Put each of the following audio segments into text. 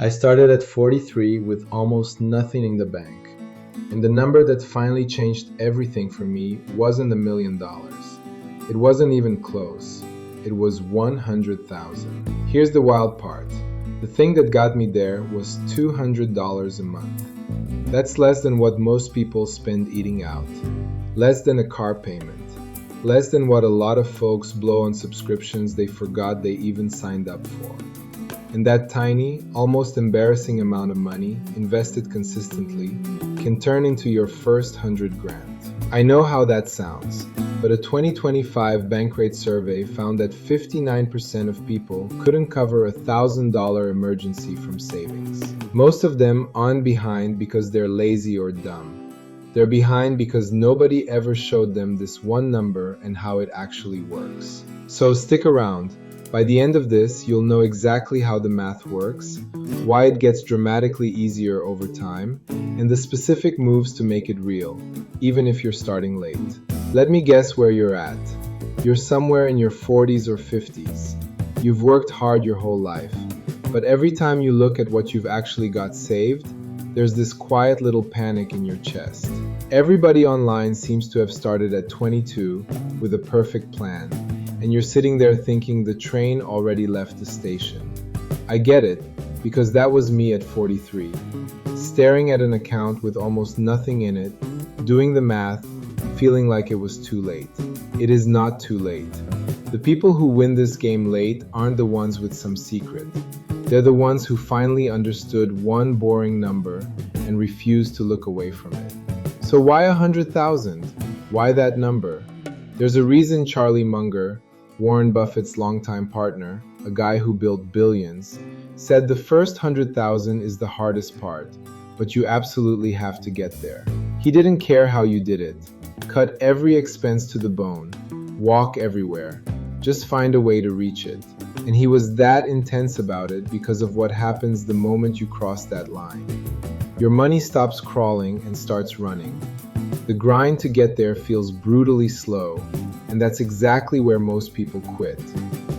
I started at 43 with almost nothing in the bank. And the number that finally changed everything for me wasn't $1 million. It wasn't even close. It was 100,000. Here's the wild part. The thing that got me there was $200 a month. That's less than what most people spend eating out. Less than a car payment. Less than what a lot of folks blow on subscriptions they forgot they even signed up for. And that tiny, almost embarrassing amount of money, invested consistently, can turn into your first 100 grand. I know how that sounds, but a 2025 Bankrate survey found that 59% of people couldn't cover a $1,000 emergency from savings. Most of them aren't behind because they're lazy or dumb. They're behind because nobody ever showed them this one number and how it actually works. So stick around. By the end of this, you'll know exactly how the math works, why it gets dramatically easier over time, and the specific moves to make it real, even if you're starting late. Let me guess where you're at. You're somewhere in your 40s or 50s. You've worked hard your whole life, but every time you look at what you've actually got saved, there's this quiet little panic in your chest. Everybody online seems to have started at 22 with a perfect plan. And you're sitting there thinking the train already left the station. I get it, because that was me at 43, staring at an account with almost nothing in it, doing the math, feeling like it was too late. It is not too late. The people who win this game late aren't the ones with some secret. They're the ones who finally understood one boring number and refused to look away from it. So why 100,000? Why that number? There's a reason Charlie Munger, Warren Buffett's longtime partner, a guy who built billions, said the first 100,000 is the hardest part, but you absolutely have to get there. He didn't care how you did it. Cut every expense to the bone. Walk everywhere. Just find a way to reach it. And he was that intense about it because of what happens the moment you cross that line. Your money stops crawling and starts running. The grind to get there feels brutally slow, and that's exactly where most people quit.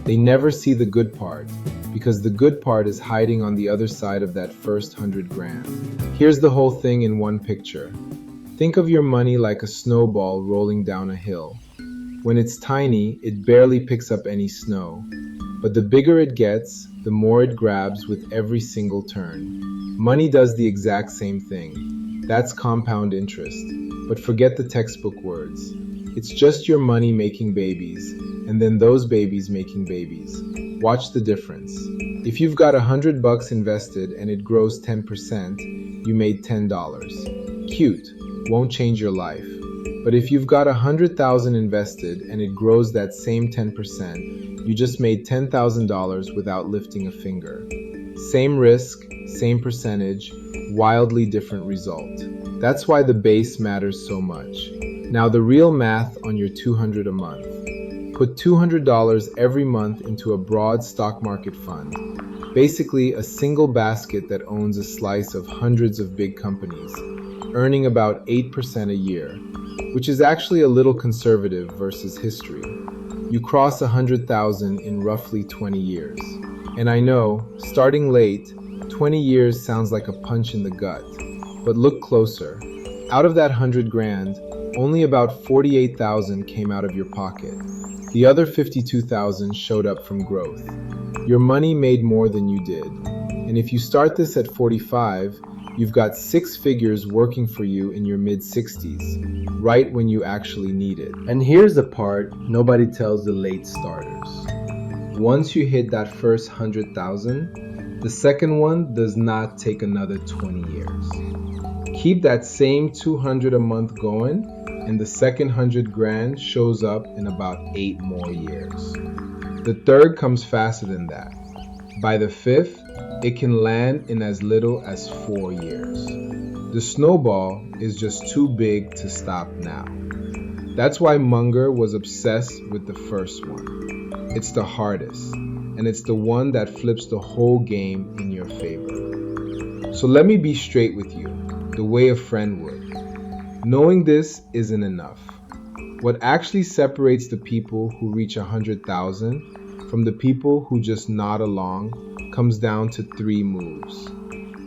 They never see the good part, because the good part is hiding on the other side of that first 100 grand. Here's the whole thing in one picture. Think of your money like a snowball rolling down a hill. When it's tiny, it barely picks up any snow. But the bigger it gets, the more it grabs with every single turn. Money does the exact same thing. That's compound interest. But forget the textbook words. It's just your money making babies, and then those babies making babies. Watch the difference. If you've got $100 invested and it grows 10%, you made $10. Cute, won't change your life. But if you've got 100,000 invested and it grows that same 10%, you just made $10,000 without lifting a finger. Same risk, same percentage, wildly different result. That's why the base matters so much. Now the real math on your $200 a month. Put $200 every month into a broad stock market fund. Basically a single basket that owns a slice of hundreds of big companies, earning about 8% a year, which is actually a little conservative versus history. You cross 100,000 in roughly 20 years. And I know, starting late, 20 years sounds like a punch in the gut. But look closer. Out of that 100 grand, only about 48,000 came out of your pocket. The other 52,000 showed up from growth. Your money made more than you did. And if you start this at 45, you've got 6 figures working for you in your mid-60s, right when you actually need it. And here's the part nobody tells the late starters. Once you hit that first 100,000, the second one does not take another 20 years. Keep that same 200 a month going, and the second 100 grand shows up in about 8 more years. The third comes faster than that. By the fifth, it can land in as little as 4 years. The snowball is just too big to stop now. That's why Munger was obsessed with the first one. It's the hardest, and it's the one that flips the whole game in your favor. So let me be straight with you, the way a friend would. Knowing this isn't enough. What actually separates the people who reach 100,000 from the people who just nod along comes down to 3 moves.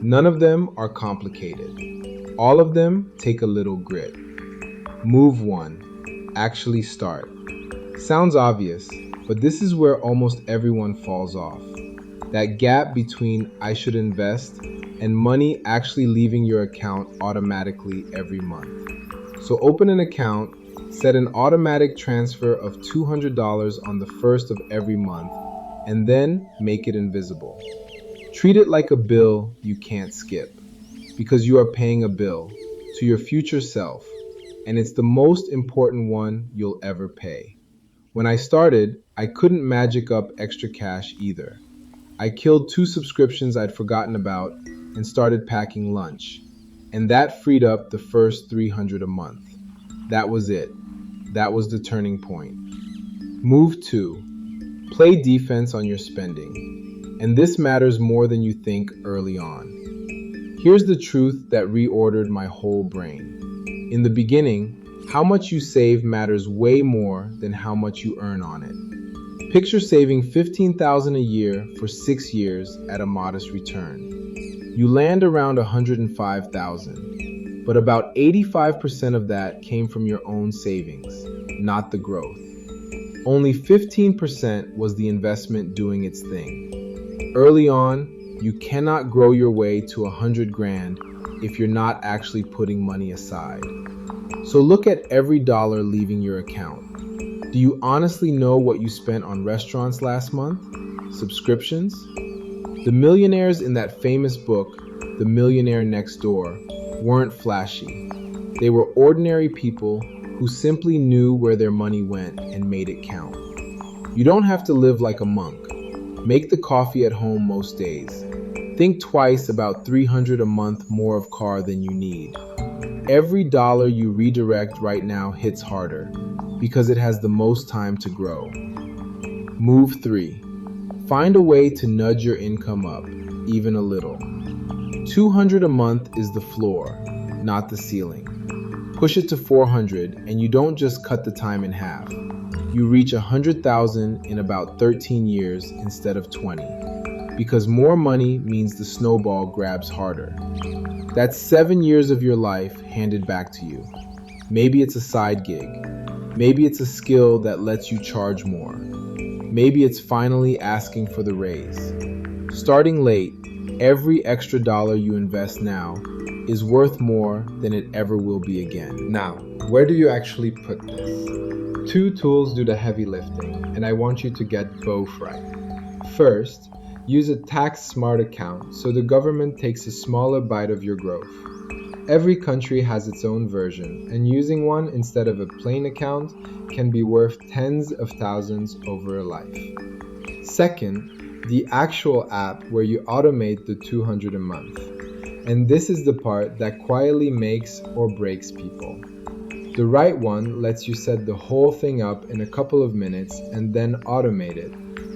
None of them are complicated. All of them take a little grit. Move 1. Actually start. Sounds obvious, but this is where almost everyone falls off. That gap between I should invest and money actually leaving your account automatically every month. So open an account, set an automatic transfer of $200 on the first of every month, and then make it invisible. Treat it like a bill you can't skip, because you are paying a bill to your future self, and it's the most important one you'll ever pay. When I started, I couldn't magic up extra cash either. I killed 2 subscriptions I'd forgotten about and started packing lunch, and that freed up the first $300 a month. That was it. That was the turning point. Move 2. Play defense on your spending, and this matters more than you think early on. Here's the truth that reordered my whole brain. In the beginning, how much you save matters way more than how much you earn on it. Picture saving $15,000 a year for 6 years at a modest return. You land around $105,000, but about 85% of that came from your own savings, not the growth. Only 15% was the investment doing its thing. Early on, you cannot grow your way to $100,000 if you're not actually putting money aside. So look at every dollar leaving your account. Do you honestly know what you spent on restaurants last month? Subscriptions? The millionaires in that famous book, The Millionaire Next Door, weren't flashy. They were ordinary people who simply knew where their money went and made it count. You don't have to live like a monk. Make the coffee at home most days. Think twice about $300 a month more of car than you need. Every dollar you redirect right now hits harder because it has the most time to grow. Move 3. Find a way to nudge your income up, even a little. $200 a month is the floor, not the ceiling. Push it to $400 and you don't just cut the time in half. You reach $100,000 in about 13 years instead of 20, because more money means the snowball grabs harder. That's 7 years of your life handed back to you. Maybe it's a side gig. Maybe it's a skill that lets you charge more. Maybe it's finally asking for the raise. Starting late, every extra dollar you invest now is worth more than it ever will be again. Now, where do you actually put this? 2 tools do the heavy lifting, and I want you to get both right. First, use a tax-smart account so the government takes a smaller bite of your growth. Every country has its own version, and using one instead of a plain account can be worth tens of thousands over a life. Second, the actual app where you automate the $200 a month. And this is the part that quietly makes or breaks people. The right one lets you set the whole thing up in a couple of minutes and then automate it,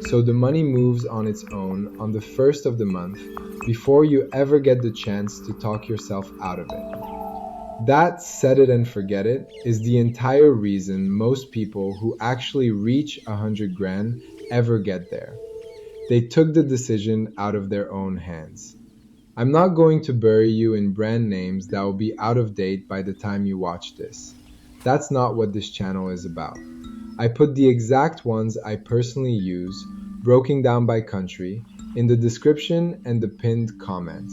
so the money moves on its own on the first of the month before you ever get the chance to talk yourself out of it. That set it and forget it is the entire reason most people who actually reach $100,000 ever get there. They took the decision out of their own hands. I'm not going to bury you in brand names that will be out of date by the time you watch this. That's not what this channel is about. I put the exact ones I personally use, broken down by country, in the description and the pinned comment.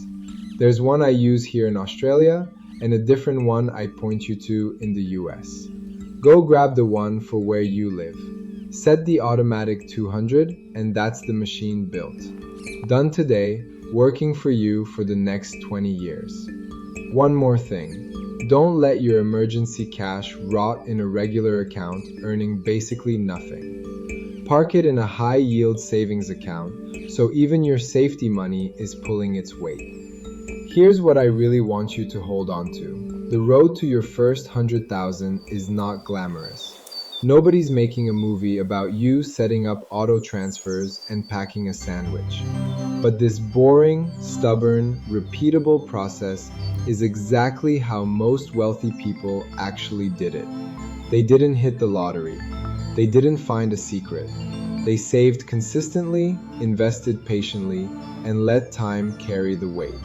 There's one I use here in Australia and a different one I point you to in the US. Go grab the one for where you live. Set the automatic 200 and that's the machine built. Done today, working for you for the next 20 years. One more thing. Don't let your emergency cash rot in a regular account earning basically nothing. Park it in a high-yield savings account so even your safety money is pulling its weight. Here's what I really want you to hold on to. The road to your first 100,000 is not glamorous. Nobody's making a movie about you setting up auto transfers and packing a sandwich. But this boring, stubborn, repeatable process is exactly how most wealthy people actually did it. They didn't hit the lottery. They didn't find a secret. They saved consistently, invested patiently, and let time carry the weight.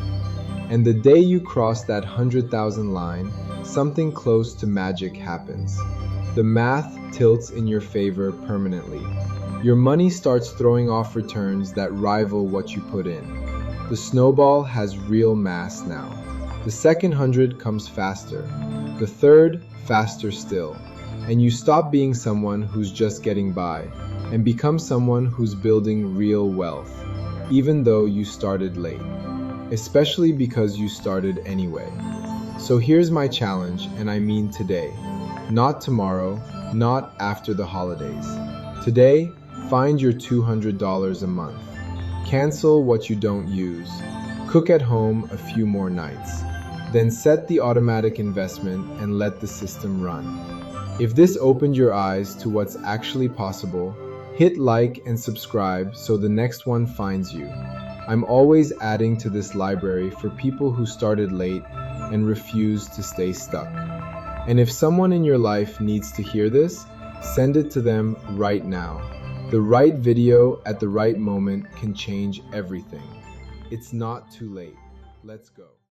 And the day you cross that 100,000 line, something close to magic happens. The math tilts in your favor permanently. Your money starts throwing off returns that rival what you put in. The snowball has real mass now. The second 100 comes faster. The third, faster still. And you stop being someone who's just getting by and become someone who's building real wealth, even though you started late. Especially because you started anyway. So here's my challenge, and I mean today. Not tomorrow, not after the holidays. Today, find your $200 a month. Cancel what you don't use. Cook at home a few more nights. Then set the automatic investment and let the system run. If this opened your eyes to what's actually possible, hit like and subscribe so the next one finds you. I'm always adding to this library for people who started late and refuse to stay stuck. And if someone in your life needs to hear this, send it to them right now. The right video at the right moment can change everything. It's not too late. Let's go.